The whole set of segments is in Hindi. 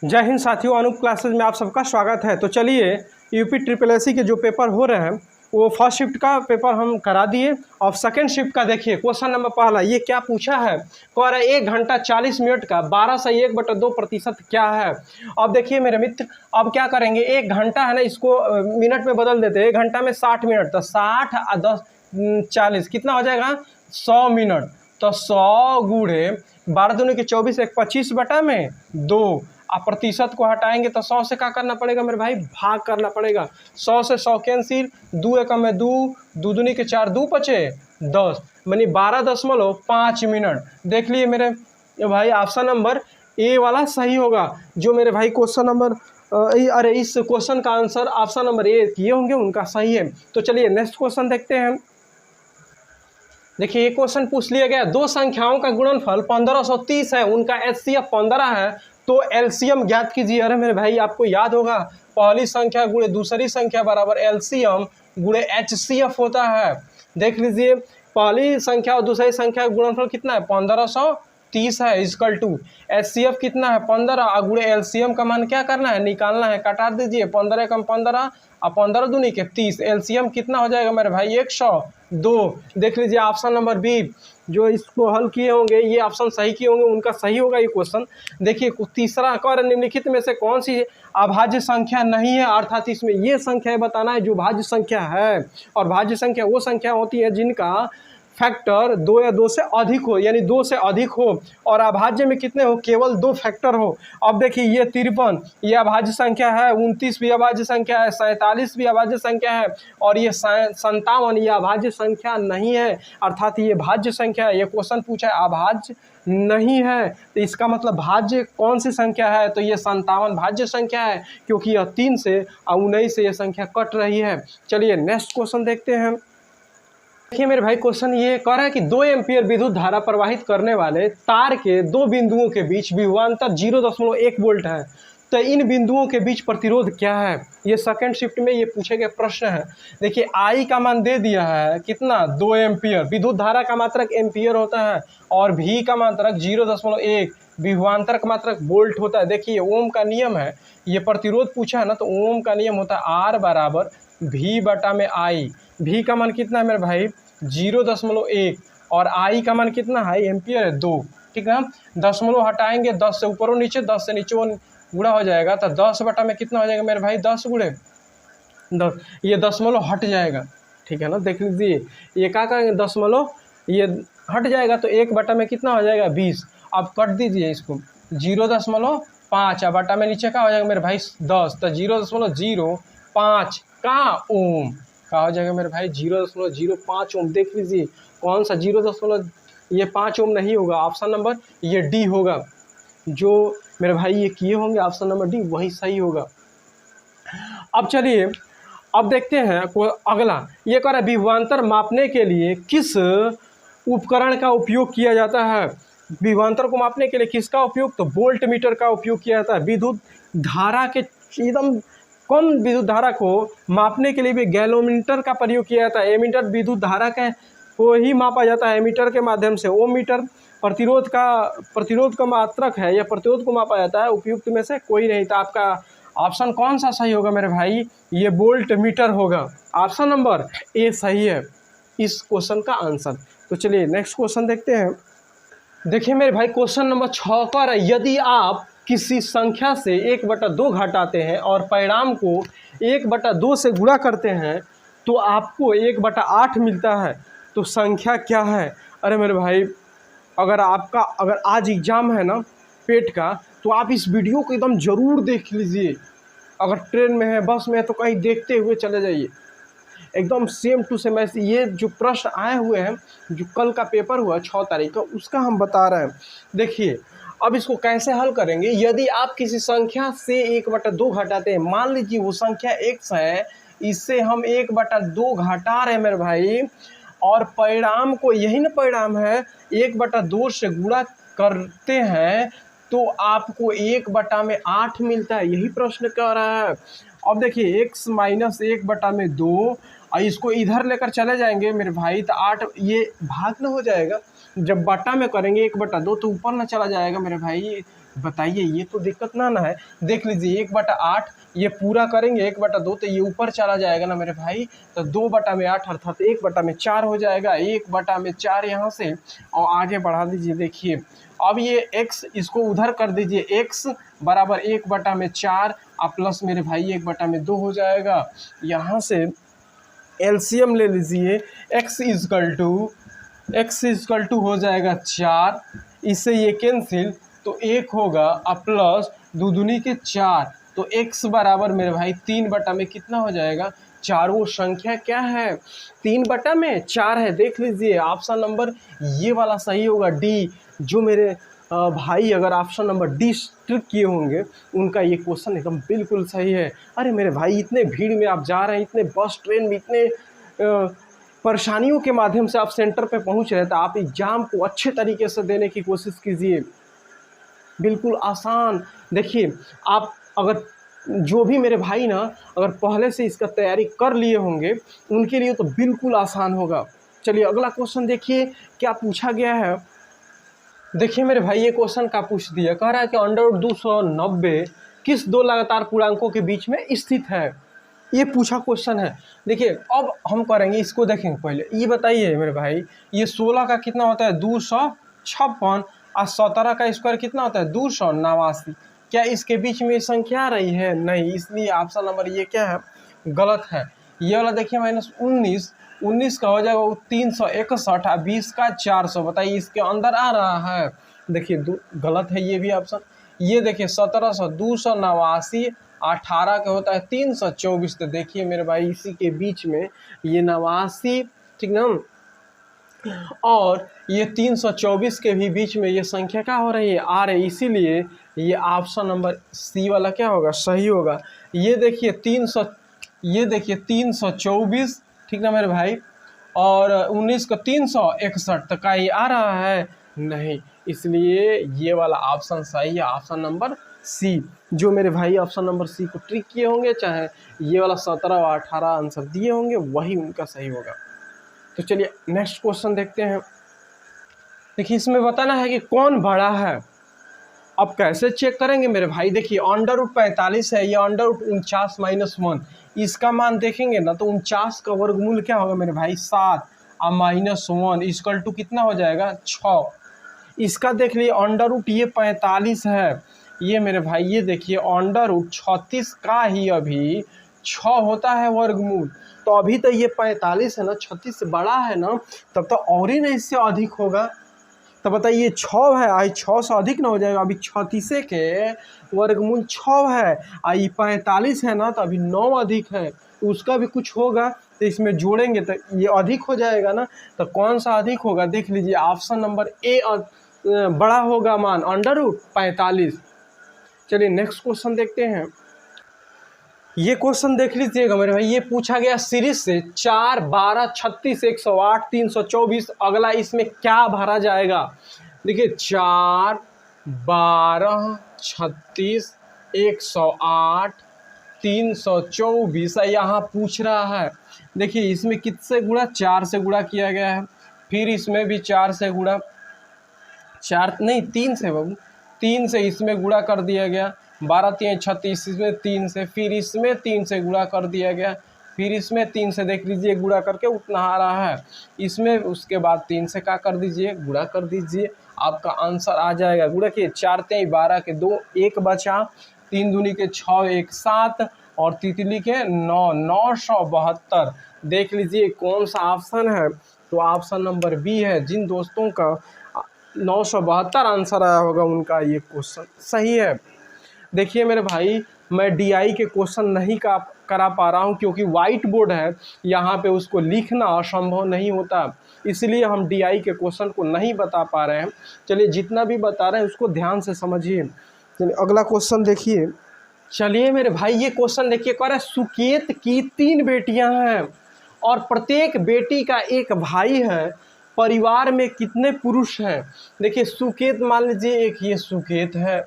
जय हिंद साथियों, अनूप क्लासेज में आप सबका स्वागत है। तो चलिए यूपी ट्रिपल एससी के जो पेपर हो रहे हैं वो फर्स्ट शिफ्ट का पेपर हम करा दिए। और सेकंड शिफ्ट का देखिए क्वेश्चन नंबर पहला ये क्या पूछा है, कह रहा है 1 घंटा 40 मिनट का 12 से 1/2% क्या है। अब देखिए मेरे मित्र, अब क्या करेंगे, 1 घंटा है ना, इसको मिनट में बदल देते हैं। 1 घंटा में 60 मिनट, तो 60 और 10 40 कितना हो जाएगा, 100 मिनट। तो 100 गुणे 12 दूनी के 24, 25/2। आप प्रतिशत को हटाएंगे तो 100 से क्या करना पड़ेगा मेरे भाई, भाग करना पड़ेगा। 100 से 100 कैंसिल, 2 एकम में 2, 2 दूनी के 4, 2 पचे 10, यानी 12.5 मिनट। देख लिए मेरे भाई, ऑप्शन नंबर ए वाला सही होगा। जो मेरे भाई क्वेश्चन नंबर अरे इस क्वेश्चन का आंसर ऑप्शन नंबर ए किए होंगे उनका सही है। तो चलिए नेक्स्ट क्वेश्चन देखते हैं। देखिए ये क्वेश्चन पूछ लिया गया, दो संख्याओं का गुणनफल 1530 है, उनका एचसीएफ 15 है, तो एलसीएम ज्ञात कीजिए। अरे मेरे भाई आपको याद होगा, पहली संख्या गुणे दूसरी संख्या बराबर एलसीएम गुणे एचसीएफ होता है। देख लीजिए, पहली संख्या और दूसरी संख्या का गुणनफल कितना है, 1530 है, इजकल टू एचसीएफ कितना है 15, गुणे एलसीएम का मान क्या करना है, निकालना है। काटा दीजिए, 15 कम 15 और 15 दूनी के 30, एलसीएम कितना हो जाएगा मेरे भाई, 102। देख लीजिए ऑप्शन नंबर बी, जो इसको हल किए होंगे ये ऑप्शन सही किए होंगे उनका सही होगा ये क्वेश्चन। देखिए तीसरा कह रहे निम्नलिखित में से कौन सी अभाज्य संख्या नहीं है, अर्थात इसमें ये संख्या बताना है जो भाज्य संख्या है। और भाज्य संख्या वो संख्या होती है जिनका फैक्टर 2 या 2 से अधिक हो, यानी 2 से अधिक हो, और अभाज्य में कितने हो, केवल 2 फैक्टर हो। अब देखिए ये 53 ये अभाज्य संख्या है, 29 भी अभाज्य संख्या है, 47 भी अभाज्य संख्या है, और ये 57 ये अभाज्य संख्या नहीं है, अर्थात ये भाज्य संख्या है। ये क्वेश्चन पूछा है अभाज्य नहीं है, तो इसका मतलब भाज्य कौन सी संख्या है, तो ये 57 भाज्य संख्या है, क्योंकि यह 3 से और 19 से ये संख्या कट रही है। चलिए नेक्स्ट क्वेश्चन देखते हैं। देखिए मेरे भाई क्वेश्चन ये कह रहा है कि 2 एम्पीयर विद्युत धारा प्रवाहित करने वाले तार के दो बिंदुओं के बीच विभवांतर 0.1 वोल्ट है, तो इन बिंदुओं के बीच प्रतिरोध क्या है। ये सेकंड शिफ्ट में ये पूछे गए प्रश्न है। देखिए आई का मान दे दिया है कितना, 2 एम्पीयर, विद्युत धारा का मात्रक एम्पीयर होता है, और भी का मात्रक 0.1, विभवांतर का मात्रक वोल्ट होता है। देखिए ओम का नियम है, ये प्रतिरोध पूछा है ना, तो ओम का नियम होता है आर बराबर भी बटा में आई। भी का मान कितना है मेरे भाई, 0.1, और आई का मान कितना है, एम्पियर है 2। ठीक है, दशमलव हटाएंगे, 10 से ऊपर और नीचे, 10 से नीचे गुणा हो जाएगा, तो 10 बटा में कितना हो जाएगा मेरे भाई, 10 गुणे 10, ये दशमलव हट जाएगा। ठीक है ना, देख लीजिए ये क्या करेंगे, दशमलव ये हट जाएगा, तो 1 बटा में कितना हो जाएगा, 20। अब कट दीजिए इसको, 0.5 बटा में नीचे क्या हो जाएगा मेरे भाई, 10, तो 0.05 का ओम का हो जाएगा मेरे भाई, 0.05 ओम। देख लीजिए कौन सा 0.5 ओम नहीं होगा, ऑप्शन नंबर ये डी होगा। जो मेरे भाई ये किए होंगे ऑप्शन नंबर डी वही सही होगा। अब चलिए अब देखते हैं अगला, ये कह रहा है विभवांतर मापने के लिए किस उपकरण का उपयोग किया जाता है। विभवांतर को मापने के लिए किसका उपयोग, तो वोल्ट मीटर का उपयोग किया जाता है। विद्युत धारा के एकदम कम विद्युत धारा को मापने के लिए भी गैलोमीटर का प्रयोग किया जाता है। एमीटर विद्युत धारा का को ही मापा जाता है एमीटर के माध्यम से। ओम मीटर प्रतिरोध का मात्रक है, या प्रतिरोध को मापा जाता है। उपयुक्त में से कोई नहीं, तो आपका ऑप्शन कौन सा सही होगा मेरे भाई, ये वोल्ट मीटर होगा। ऑप्शन नंबर ए सही है इस क्वेश्चन का आंसर। तो चलिए नेक्स्ट क्वेश्चन देखते हैं। देखिए मेरे भाई क्वेश्चन नंबर 6 पर, यदि आप किसी संख्या से 1/2 घटाते हैं और परिणाम को 1/2 से गुणा करते हैं तो आपको 1/8 मिलता है, तो संख्या क्या है। अरे मेरे भाई अगर आज एग्ज़ाम है ना पेट का, तो आप इस वीडियो को एकदम ज़रूर देख लीजिए। अगर ट्रेन में है, बस में है, तो कहीं देखते हुए चले जाइए, एकदम सेम टू सेम। ऐसे ये जो प्रश्न आए हुए हैं, जो कल का पेपर हुआ 6 तारीख का, उसका हम बता रहे हैं। देखिए अब इसको कैसे हल करेंगे। यदि आप किसी संख्या से 1/2 घटाते हैं, मान लीजिए वो संख्या x है, इससे हम 1/2 घटा रहे हैं मेरे भाई, और परिणाम को, यही ना परिणाम है, 1/2 से गुणा करते हैं तो आपको 1/8 मिलता है। यही प्रश्न कह रहा है। अब देखिए x माइनस 1/2, और इसको इधर लेकर चले जाएंगे मेरे भाई, तो 8 ये भाग न हो जाएगा। जब बटा में करेंगे 1/2 तो ऊपर ना चला जाएगा मेरे भाई, बताइए, ये तो दिक्कत ना है। देख लीजिए 1/8 ये पूरा करेंगे 1/2 तो ये ऊपर चला जाएगा ना मेरे भाई, तो 2/8 अर्थात 1/4 हो जाएगा। 1/4 यहाँ से और आगे बढ़ा दीजिए। देखिए अब ये x इसको उधर कर दीजिए, x बराबर 1/4 और प्लस मेरे भाई 1/2 हो जाएगा। यहाँ से एलसीएम ले लीजिए, x इजकल टू हो जाएगा 4, इससे ये कैंसिल तो 1 होगा और प्लस 2 दूनी के 4, तो x बराबर मेरे भाई 3/में कितना हो जाएगा, 4। वो संख्या क्या है, 3/4 है। देख लीजिए ऑप्शन नंबर ये वाला सही होगा, डी। जो मेरे भाई अगर ऑप्शन नंबर डी ट्रिक किए होंगे उनका ये क्वेश्चन एकदम बिल्कुल सही है। अरे मेरे भाई इतने भीड़ में आप जा रहे हैं, इतने बस ट्रेन में, इतने परेशानियों के माध्यम से आप सेंटर पे पहुंच रहे हैं, तो आप एग्ज़ाम को अच्छे तरीके से देने की कोशिश कीजिए। बिल्कुल आसान। देखिए आप अगर जो भी मेरे भाई ना अगर पहले से इसका तैयारी कर लिए होंगे उनके लिए तो बिल्कुल आसान होगा। चलिए अगला क्वेश्चन देखिए क्या पूछा गया है। देखिए मेरे भाई ये क्वेश्चन का पूछ दिया, कह रहा है कि √290 किस दो लगातार पूर्णांकों के बीच में स्थित है, ये पूछा क्वेश्चन है। देखिए अब हम करेंगे इसको, देखेंगे पहले ये बताइए मेरे भाई, ये 16 का कितना होता है 256 और 17 का स्क्वायर कितना होता है 289। क्या इसके बीच में संख्या आ रही है, नहीं, इसलिए ऑप्शन नंबर ये क्या है, गलत है। ये वाला देखिए -19 का हो जाएगा 361 और 20 का 400, बताइए इसके अंदर आ रहा है, देखिए गलत है ये भी ऑप्शन। ये देखिए 1700 289, 18 का होता है 324, तो देखिए मेरे भाई इसी के बीच में ये 89, ठीक ना, और ये 324 के भी बीच में ये संख्या क्या हो रही है, आ रही, इसीलिए ये ऑप्शन नंबर सी वाला क्या होगा, सही होगा। ये देखिए 324, ठीक ना मेरे भाई, और 19 का 361 तक का ये आ रहा है, नहीं, इसलिए ये वाला ऑप्शन सही है, ऑप्शन नंबर सी। जो मेरे भाई ऑप्शन नंबर सी को ट्रिक किए होंगे, चाहे ये वाला 17 और 18 आंसर दिए होंगे, वही उनका सही होगा। तो चलिए नेक्स्ट क्वेश्चन देखते हैं। देखिए इसमें बताना है कि कौन बड़ा है। अब कैसे चेक करेंगे मेरे भाई, देखिए √45 है, ये √49 - 1, इसका मान देखेंगे ना तो 49 का वर्गमूल क्या होगा मेरे भाई 7 और -1 इक्वल टू कितना हो जाएगा 6। इसका देख लिए ये 45 है, ये मेरे भाई ये देखिए √36 का ही अभी 6 होता है वर्गमूल, तो अभी तो ये 45 है ना, 36 से बड़ा है ना, तब तो और ही ना इससे अधिक होगा। तो बताइए 6 है, आई 6 से अधिक ना हो जाएगा, अभी 36 के वर्गमूल 6 है, आई 45 है ना, तो अभी 9 अधिक है, तो उसका भी कुछ होगा, तो इसमें जोड़ेंगे तो ये अधिक हो जाएगा ना। तो कौन सा अधिक होगा, देख लीजिए ऑप्शन नंबर ए बड़ा होगा मान √45। चलिए नेक्स्ट क्वेश्चन देखते हैं। ये क्वेश्चन देख लीजिएगा मेरे भाई, ये पूछा गया सीरीज से 4, 12, 36, 108, 324, अगला इसमें क्या भरा जाएगा। देखिए 4, 12, 36, 108, 324 यहाँ पूछ रहा है। देखिए इसमें किससे गुणा, 4 से गुणा किया गया है, फिर इसमें भी 4 से गुणा, 4 नहीं 3 से बाबू, 3 से इसमें गुणा कर दिया गया, 12 3 36, इसमें 3 से, फिर इसमें 3 से गुणा कर दिया गया, फिर इसमें 3 से देख लीजिए गुणा करके उतना आ रहा है, इसमें उसके बाद 3 से क्या कर दीजिए, गुणा कर दीजिए, आपका आंसर आ जाएगा। गुणा किए 4 3 12 के 2, 1 बचा, 3 दूनी के 6, 1 7 और तितली के 9, 972। देख लीजिए कौन सा ऑप्शन है, तो ऑप्शन नंबर बी है। जिन दोस्तों का 972 आंसर आया होगा उनका ये क्वेश्चन सही है। देखिए मेरे भाई मैं डीआई के क्वेश्चन नहीं करा पा रहा हूँ क्योंकि वाइट बोर्ड है, यहाँ पे उसको लिखना असंभव नहीं होता, इसलिए हम डीआई के क्वेश्चन को नहीं बता पा रहे हैं। चलिए जितना भी बता रहे हैं उसको ध्यान से समझिए। चलिए अगला क्वेश्चन देखिए। चलिए मेरे भाई ये क्वेश्चन देखिए, कह रहा है सुकेत की 3 बेटियां हैं और प्रत्येक बेटी का एक भाई है, परिवार में कितने पुरुष हैं। देखिए सुकेत मान लीजिए एक ये सुकेत है,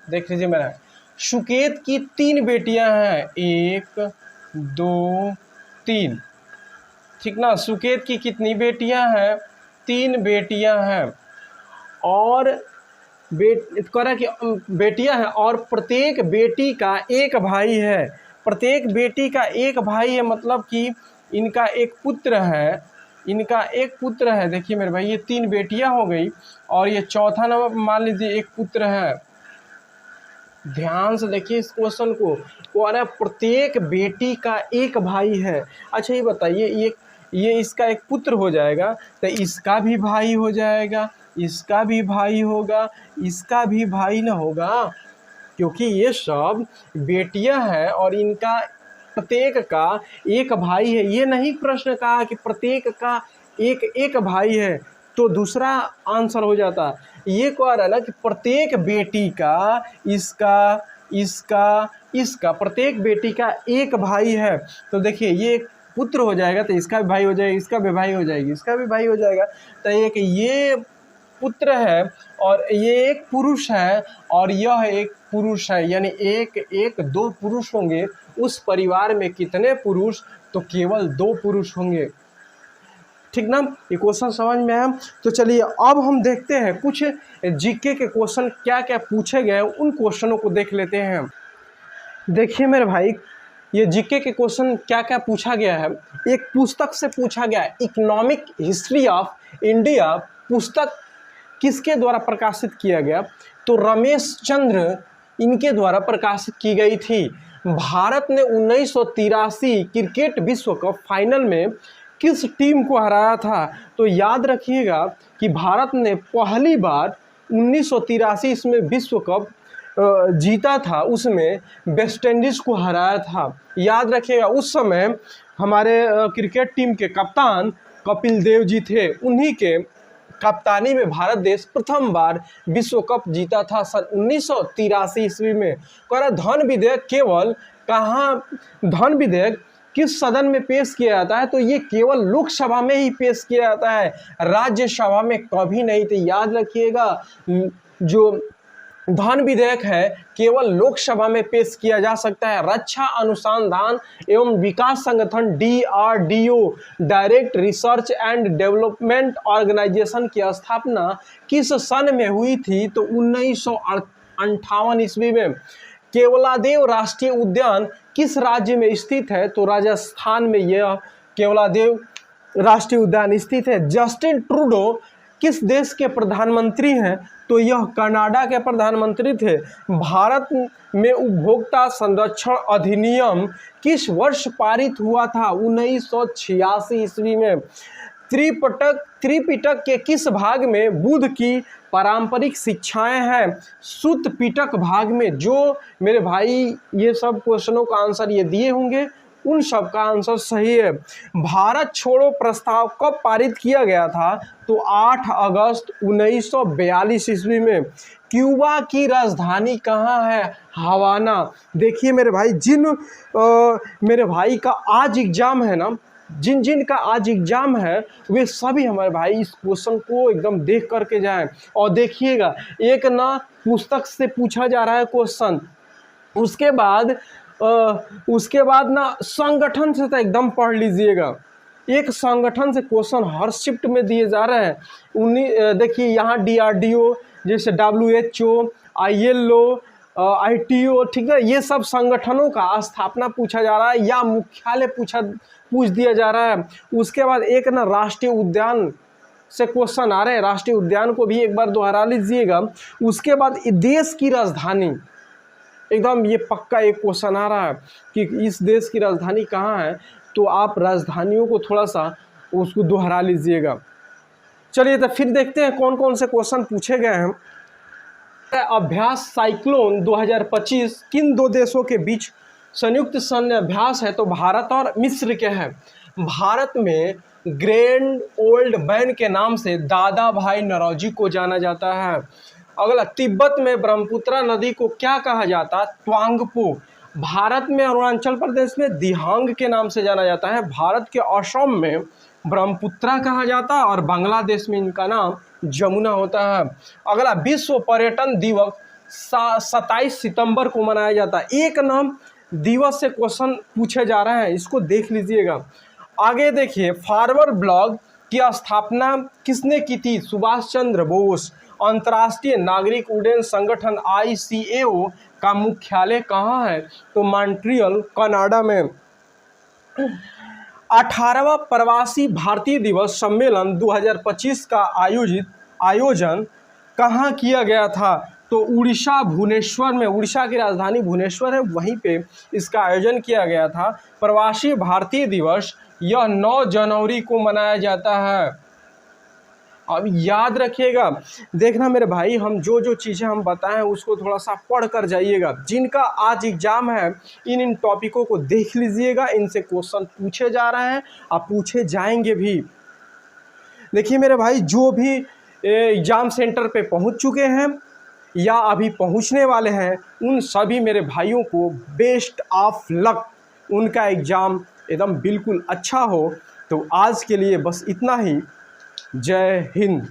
देख लीजिए मेरा, सुकेत की 3 बेटियां हैं, 1 2 3, ठीक ना। सुकेत की कितनी बेटियां हैं, 3 बेटियां हैं, और कह रहा है कि बेटियां हैं और प्रत्येक बेटी का एक भाई है। प्रत्येक बेटी का एक भाई है, मतलब कि इनका एक पुत्र है, इनका एक पुत्र है। देखिए मेरे भाई, ये 3 बेटियां हो गई और ये चौथा नंबर मान लीजिए एक पुत्र है। ध्यान से देखिए इस क्वेश्चन को, वो आ रहा है प्रत्येक बेटी का एक भाई है। अच्छा ये बताइए, ये इसका एक पुत्र हो जाएगा तो इसका भी भाई हो जाएगा, इसका भी भाई होगा, इसका भी भाई ना होगा, क्योंकि ये सब बेटियां हैं और इनका प्रत्येक का एक भाई है। ये नहीं प्रश्न कहा कि प्रत्येक का एक एक भाई है, तो दूसरा आंसर हो जाता। ये कह रहा है ना कि प्रत्येक बेटी का इसका इसका इसका प्रत्येक बेटी का एक भाई है। तो देखिए ये एक पुत्र हो जाएगा तो इसका भी भाई हो जाएगा, इसका भी भाई हो जाएगी, इसका भी भाई हो जाएगा। तो एक ये पुत्र है और ये एक पुरुष है और यह एक पुरुष है, यानी एक 2 पुरुष होंगे। उस परिवार में कितने पुरुष? तो केवल 2 पुरुष होंगे। ठीक ना, ये क्वेश्चन समझ में आया? तो चलिए अब हम देखते हैं कुछ जीके के क्वेश्चन क्या क्या पूछे गए, उन क्वेश्चनों को देख लेते हैं। देखिए मेरे भाई, ये जीके के क्वेश्चन क्या क्या पूछा गया है। एक पुस्तक से पूछा गया है, इकोनॉमिक हिस्ट्री ऑफ इंडिया पुस्तक किसके द्वारा प्रकाशित किया गया? तो रमेश चंद्र इनके द्वारा प्रकाशित की गई थी। भारत ने 1983 क्रिकेट विश्व कप फाइनल में किस टीम को हराया था? तो याद रखिएगा कि भारत ने पहली बार 1983 इसमें विश्व कप जीता था, उसमें वेस्ट इंडीज़ को हराया था। याद रखिएगा उस समय हमारे क्रिकेट टीम के कप्तान कपिल देव जी थे, उन्हीं के कप्तानी में भारत देश प्रथम बार विश्व कप जीता था सन 1983 ईस्वी में। कह रहा धन विधेयक केवल कहाँ, धन विधेयक किस सदन में पेश किया जाता है? तो ये केवल लोकसभा में ही पेश किया जाता है, राज्यसभा में कभी नहीं। तो याद रखिएगा जो धन विधेयक है केवल लोकसभा में पेश किया जा सकता है। रक्षा अनुसंधान एवं विकास संगठन DRDO direct research and development organisation की स्थापना किस सन में हुई थी? तो 1958 ईस्वी में। केवलादेव राष्ट्रीय उद्यान किस राज्य में स्थित है? तो राजस्थान में यह केवलादेव राष्ट्रीय उद्यान स्थित है। जस्टिन ट्रूडो किस देश के प्रधानमंत्री हैं? तो यह कनाडा के प्रधानमंत्री थे। भारत में उपभोक्ता संरक्षण अधिनियम किस वर्ष पारित हुआ था? 1986 ईस्वी में। त्रिपिटक के किस भाग में बुद्ध की पारंपरिक शिक्षाएं हैं? सुत्त पिटक भाग में। जो मेरे भाई ये सब क्वेश्चनों का आंसर ये दिए होंगे उन सब का आंसर सही है। भारत छोड़ो प्रस्ताव कब पारित किया गया था? तो 8 अगस्त 1942 ईस्वी में। क्यूबा की राजधानी कहाँ है? हवाना। देखिए मेरे भाई, मेरे भाई का आज एग्जाम है ना, जिन का आज एग्जाम है वे सभी हमारे भाई इस क्वेश्चन को एकदम देख करके जाएं। और देखिएगा एक ना पुस्तक से पूछा जा रहा है क्वेश्चन, उसके बाद ना संगठन से तो एकदम पढ़ लीजिएगा। एक संगठन से क्वेश्चन हर शिफ्ट में दिए जा रहे हैं। देखिए यहाँ DRDO जैसे WHO, ILO, ITO, ठीक है, ये सब संगठनों का स्थापना पूछा जा रहा है या मुख्यालय पूछ दिया जा रहा है। उसके बाद एक ना राष्ट्रीय उद्यान से क्वेश्चन आ रहे हैं, राष्ट्रीय उद्यान को भी एक बार दोहरा लीजिएगा। उसके बाद देश की राजधानी, एकदम ये पक्का एक क्वेश्चन आ रहा है कि इस देश की राजधानी कहाँ है, तो आप राजधानियों को थोड़ा सा उसको दोहरा लीजिएगा। चलिए तो फिर देखते हैं कौन कौन से क्वेश्चन पूछे गए हैं। अभ्यास साइक्लोन 2025 किन 2 देशों के बीच संयुक्त सैन्य अभ्यास है? तो भारत और मिस्र के हैं। भारत में ग्रैंड ओल्ड मैन के नाम से दादा भाई नौरोजी को जाना जाता है। अगला, तिब्बत में ब्रह्मपुत्र नदी को क्या कहा जाता है? त्वांगपो। भारत में अरुणाचल प्रदेश में दिहांग के नाम से जाना जाता है। भारत के असम में ब्रह्मपुत्र कहा जाता है और बांग्लादेश में इनका नाम जमुना होता है। अगला, विश्व पर्यटन दिवस 27 सितंबर को मनाया जाता है। एक नाम दिवस से क्वेश्चन पूछे जा रहे हैं, इसको देख लीजिएगा। आगे देखिए, फॉरवर्ड ब्लॉग की स्थापना किसने की थी? सुभाष चंद्र बोस। अंतर्राष्ट्रीय नागरिक उड्डयन संगठन ICAO का मुख्यालय कहाँ है? तो मॉन्ट्रियल, कनाडा में। 18वां प्रवासी भारतीय दिवस सम्मेलन 2025 का आयोजन कहाँ किया गया था? तो उड़ीसा, भुवनेश्वर में। उड़ीसा की राजधानी भुवनेश्वर है, वहीं पे इसका आयोजन किया गया था। प्रवासी भारतीय दिवस यह 9 जनवरी को मनाया जाता है। अब याद रखिएगा, देखना मेरे भाई, हम जो जो चीज़ें हम बताएं उसको थोड़ा सा पढ़ कर जाइएगा। जिनका आज एग्जाम है इन टॉपिकों को देख लीजिएगा, इनसे क्वेश्चन पूछे जा रहे हैं और पूछे जाएंगे भी। देखिए मेरे भाई, जो भी एग्ज़ाम सेंटर पे पहुंच चुके हैं या अभी पहुंचने वाले हैं, उन सभी मेरे भाइयों को बेस्ट ऑफ लक। उनका एग्ज़ाम एकदम बिल्कुल अच्छा हो। तो आज के लिए बस इतना ही। जय हिंद।